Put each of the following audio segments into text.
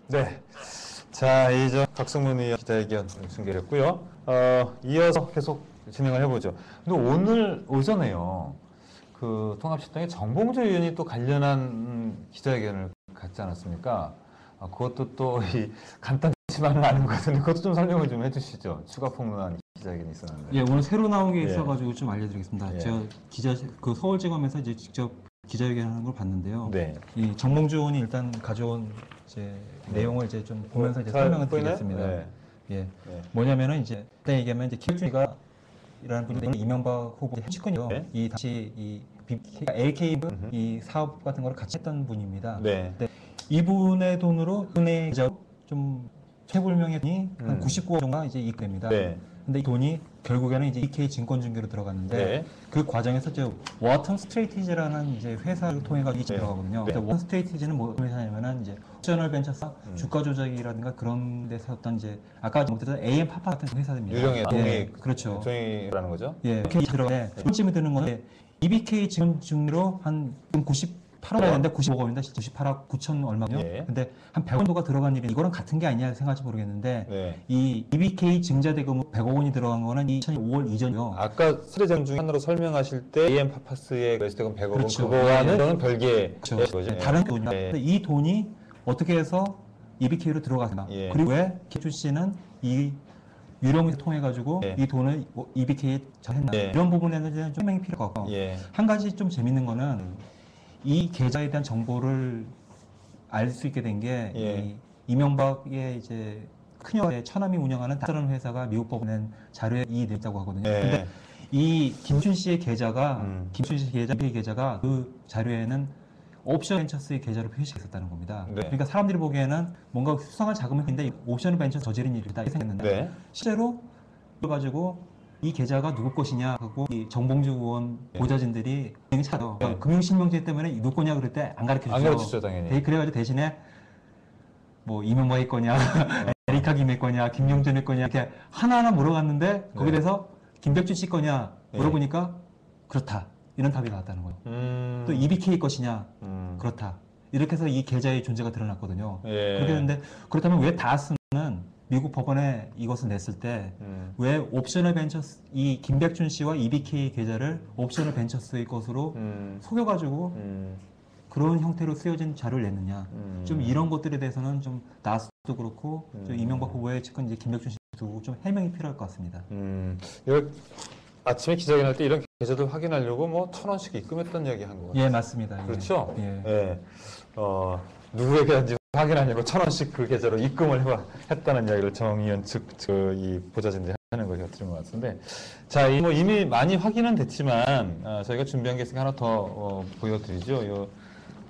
네. 자, 이제 박성문 의원 기자회견 중계했고요. 이어서 계속 진행을 해보죠. 근데 오늘 오전에요. 그 통합신당의 정봉주 의원이 또 관련한 기자회견을 갖지 않았습니까? 그것도 또 간단치만은 않은 것 같은데 그것도 좀 설명을 좀 해주시죠. 추가 폭로한 기자회견이 있었는데. 예, 오늘 새로 나온 게 예. 있어가지고 좀 알려드리겠습니다. 예. 제가 서울지검에서 이제 직접 기자회견하는 걸 봤는데요. 네. 이 정봉주 의원이 일단 가져온 이제 내용을 이제 좀 보면서 이제 설명을 드리겠습니다. 네. 예, 네. 뭐냐면은 이제 일단 얘기하면 이제 김준희가 이라는 분이 이명박 후보의 측근이요. 네. 이 당시 이 LK 이 사업 같은 거를 같이 했던 분입니다. 네. 근데 이분의 돈으로 은행 좀 최불명의 돈이 한 99억 정도가 이제 이익됩니다. 네. 근데 이 돈이 결국에는 이제 EK 증권중개로 들어갔는데 네. 그 과정에서 이제 워턴 스트레이티지라는 이제 회사를 통해 가지고 네. 들어가거든요. 네. 워턴 스트레이티지는 뭐 회사냐면은 이제 옵셔널 벤처사 주가 조작이라든가 그런 데서 어떤 이제 아까 말했던 AM 파파 같은 회사입니다. 유령의 예, 종이 그렇죠. 종이라는 거죠? 예, 이렇게 들어가는데 손쯤에 드는 거는 EBK 증권중개로 한 98억 원인데 95억 원인데 98억 9천 얼마요? 예. 근데 한 100억 정도가 들어간 일이 이거랑 같은 게 아니냐 생각할지 모르겠는데 네. 이 EBK 증자대금 100억 원이 들어간 거는 2005월 이전이요. 아까 사례장 중 하나로 설명하실 때 AM 파파스의 그랬을 때 100억 원 그렇죠. 그거와는 예. 저는 별개의 그렇죠. 거죠. 다른 돈이요. 예. 근데 이 돈이 어떻게 해서 EBK로 들어갔나? 예. 그리고 왜 김춘 씨는 이 유령을 통해 가지고 예. 이 돈을 EBK에 전했나? 예. 이런 부분에는 좀 설명이 필요할 것 같고 예. 한 가지 좀 재밌는 거는 이 계좌에 대한 정보를 알 수 있게 된 게 예. 이명박의 이제 큰형의 처남이 운영하는 다른 회사가 미국 법원에 낸 자료에 이 냈다고 하거든요. 예. 근데 이 김춘 씨의 계좌가 김춘 씨 계좌가 그 자료에는 옵션 벤처스의 계좌로 표시했었다는 겁니다. 네. 그러니까 사람들이 보기에는 뭔가 수상한 자금인데 옵션 벤처스 저지른 일이다 이렇게 생각했는데 네. 실제로 그걸 가지고 이 계좌가 누구 것이냐 하고 이 정봉주 의원 보좌진들이 은행 찾아 금융실명제 때문에 누구 거냐 그럴 때 안 가르쳐 주죠. 안 가르치죠, 당연히. 그래가지고 대신에 뭐 이명박의 거냐, 에리카 김의 거냐, 김용준의 거냐 이렇게 하나하나 물어봤는데 거기에 대해서 김백준 씨 거냐 물어보니까 그렇다 이런 답이 나왔다는 거예요. 또 EBK 것이냐 그렇다 이렇게 해서 이 계좌의 존재가 드러났거든요. 예. 그렇게 했는데 그렇다면 왜 다스는 미국 법원에 이것을 냈을 때 왜 옵셔널 벤처스 이 김백준 씨와 EBK 계좌를 옵셔널 벤처스의 것으로 속여가지고 그런 형태로 쓰여진 자료를 냈느냐 좀 이런 것들에 대해서는 좀 나스도 그렇고 좀 이명박 후보의 측근 이제 김백준 씨도 좀 해명이 필요할 것 같습니다. 이거 아침에 기자회견할 때 이런 계좌들 확인하려고 뭐 1,000원씩 입금했던 이야기 한 거 같아요. 예, 맞습니다. 그렇죠? 예. 예. 누구의 계좌인지 확인하려고 1,000원씩 그 계좌로 입금을 했다는 이야기를 정 의원 측 이 보좌진들이 하는 걸 제가 들은 것 같은데, 자, 뭐 이미 많이 확인은 됐지만 저희가 준비한 게 있으니까 하나 더 보여드리죠. 요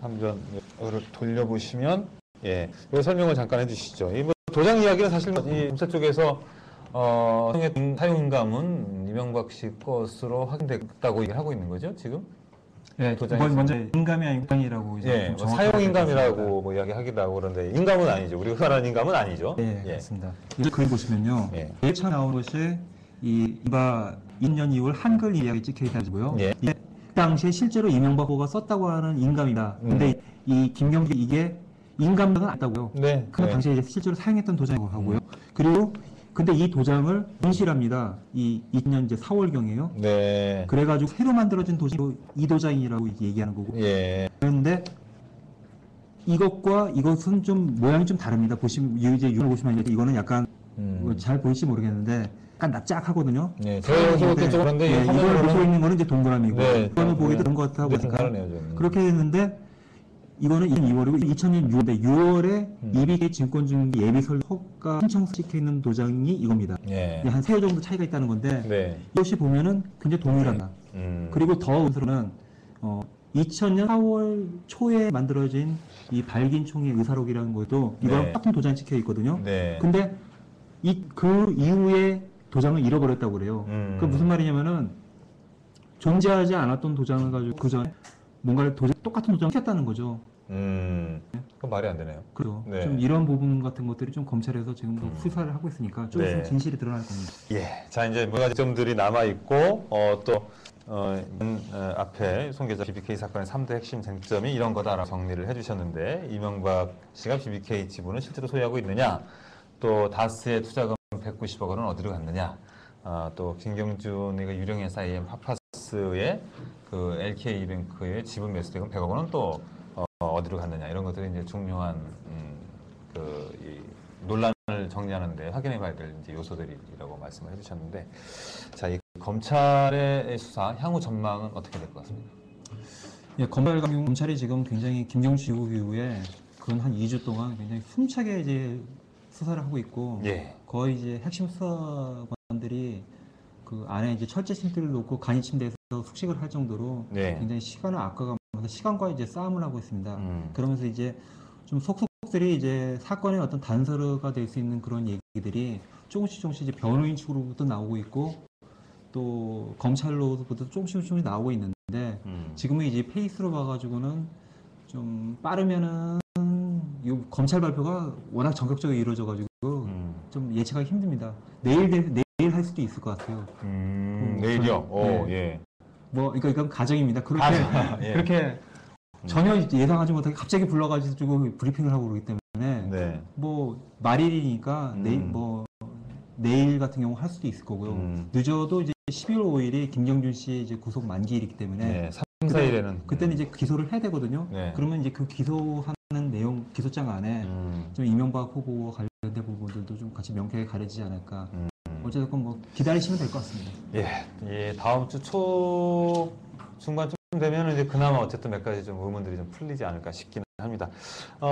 한번 이거를 돌려보시면 예, 이 설명을 잠깐 해주시죠. 이 뭐 도장 이야기는 사실 이 검사 쪽에서 사용인감은 이명박 씨 것으로 확인됐다고 얘기를 하고 있는 거죠, 지금? 예, 먼저 인감이 아니고 인감이라고 이제 예, 뭐 사용인감이라고 뭐 이야기하기도 하고 그런데 인감은 아니죠. 우리가 말하는 인감은 아니죠. 예, 그렇습니다. 이 글 보시면요. 예. 제일 처음 나온 것이 이바 2년 2월 한글 이야기 찍혀 있다고요. 예. 이 당시에 실제로 이명박 후보가 썼다고 하는 인감이다. 근데 이 김경재 이게 인감은 아니다고요. 네. 그 당시에 이제 실제로 사용했던 도장이라고 하고요. 그리고 근데 이 도장을 분실합니다. 이 2000년 이제 4월경이에요. 네. 그래가지고 새로 만들어진 도장이 이 도장이라고 얘기하는 거고. 예. 그런데 이것과 이것은 좀 모양이 좀 다릅니다. 보시면 이제 유를 보시면 이거는 약간 잘 보일지 모르겠는데 약간 납작하거든요. 네. 저희 볼때 좀 그런데 네, 이걸 보고 있는 거는 이제 동그라미고 네, 이거는 보기도 그런 것 같아 보니까 다르네요, 그렇게 했는데 이거는 2002월이고 2000년 6월인데 6월에 EBK 증권중개 예비설 허가 신청서 찍혀 있는 도장이 이겁니다. 예. 한 3회 정도 차이가 있다는 건데 네. 이것이 보면은 굉장히 동일하다. 그리고 더 우선은 2000년 4월 초에 만들어진 이 발긴총의 의사록이라는 것도 이거랑 네. 똑같은 도장이 찍혀 있거든요. 네. 근데 그 이후에 도장을 잃어버렸다고 그래요. 그 무슨 말이냐면은 존재하지 않았던 도장을 가지고 그 전에 뭔가를 똑같은 도장을 켰다는 거죠. 그건 말이 안 되네요. 그렇죠. 네. 좀 이런 부분 같은 것들이 좀 검찰에서 지금도 수사를 하고 있으니까 좀 네. 있으면 진실이 드러날 겁니다. 예. 자, 이제 몇 가지 점들이 남아 있고 또 앞에 송 기자 BBK 사건의 3대 핵심 쟁점이 이런 거다라고 정리를 해주셨는데 이명박 씨가 BBK 지분을 실제로 소유하고 있느냐, 또 다스의 투자금 190억 원은 어디로 갔느냐, 또 김경준의 그 유령 회사 AM 파파스의 그 LK이뱅크의 지분 매수대금 100억 원은 또 어디로 갔느냐, 이런 것들이 이제 중요한 이 논란을 정리하는데 확인해봐야 될 이제 요소들이라고 말씀을 해주셨는데, 자, 이 검찰의 수사 향후 전망은 어떻게 될 것 같습니까? 예, 검찰이 지금 굉장히 김경준 지구 이후에 근 한 2주 동안 굉장히 숨차게 이제 수사를 하고 있고, 예. 거의 이제 핵심 수사관들이 그 안에 이제 철제 침대를 놓고 간이 침대에서 숙식을 할 정도로 네. 굉장히 시간을 아까가면서 시간과 이제 싸움을 하고 있습니다. 그러면서 이제 좀 속속들이 이제 사건의 어떤 단서가 될 수 있는 그런 얘기들이 조금씩 이제 변호인 측으로부터 나오고 있고, 또 검찰로부터 조금씩 나오고 있는데, 지금은 이제 페이스로 봐가지고는 좀 빠르면은 이 검찰 발표가 워낙 전격적으로 이루어져가지고 좀 예측하기 힘듭니다. 내일 할 수도 있을 것 같아요. 내일요? 오, 네. 예. 뭐, 그러니까 이건 가정입니다. 그렇게 예. 그렇게 전혀 예상하지 못하게 갑자기 불러가지고 브리핑을 하고 그러기 때문에 네. 뭐 말일이니까 내일 같은 경우 할 수도 있을 거고요. 늦어도 이제 12월 5일이 김경준 씨 이제 구속 만기일이기 때문에 네, 3, 4일에는 그때는 이제 기소를 해야 되거든요. 네. 그러면 이제 그 기소하는 내용 기소장 안에 좀 이명박 후보와 관련된 부분들도 좀 같이 명쾌하게 가려지지 않을까. 어쨌든 뭐 기다리시면 될 것 같습니다. 예, 다음 주 중반쯤 되면 이제 그나마 어쨌든 몇 가지 좀 의문들이 좀 풀리지 않을까 싶기는 합니다.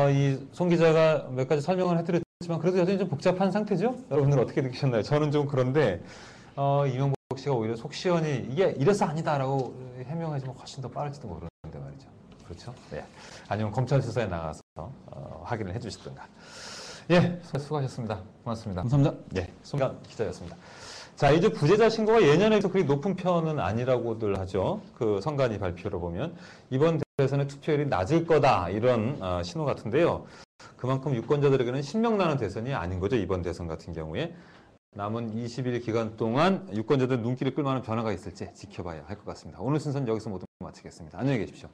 이 송 기자가 몇 가지 설명을 해드렸지만 그래도 여전히 좀 복잡한 상태죠? 여러분들 어떻게 느끼셨나요? 저는 좀 그런데 이명박 씨가 오히려 속 시원히 이게 이래서 아니다라고 해명하시면 훨씬 더 빠를지도 모르는데 말이죠. 그렇죠? 네. 아니면 검찰 수사에 나가서 확인을 해주시든가. 예, 수고하셨습니다. 고맙습니다. 감사합니다. 예, 송기자 기자였습니다. 자, 이제 부재자 신고가 예년에 그리 높은 편은 아니라고들 하죠. 그 선관위 발표를 보면 이번 대선의 투표율이 낮을 거다, 이런 신호 같은데요. 그만큼 유권자들에게는 신명나는 대선이 아닌 거죠. 이번 대선 같은 경우에 남은 20일 기간 동안 유권자들 눈길을 끌만한 변화가 있을지 지켜봐야 할 것 같습니다. 오늘 순서는 여기서 모두 마치겠습니다. 안녕히 계십시오.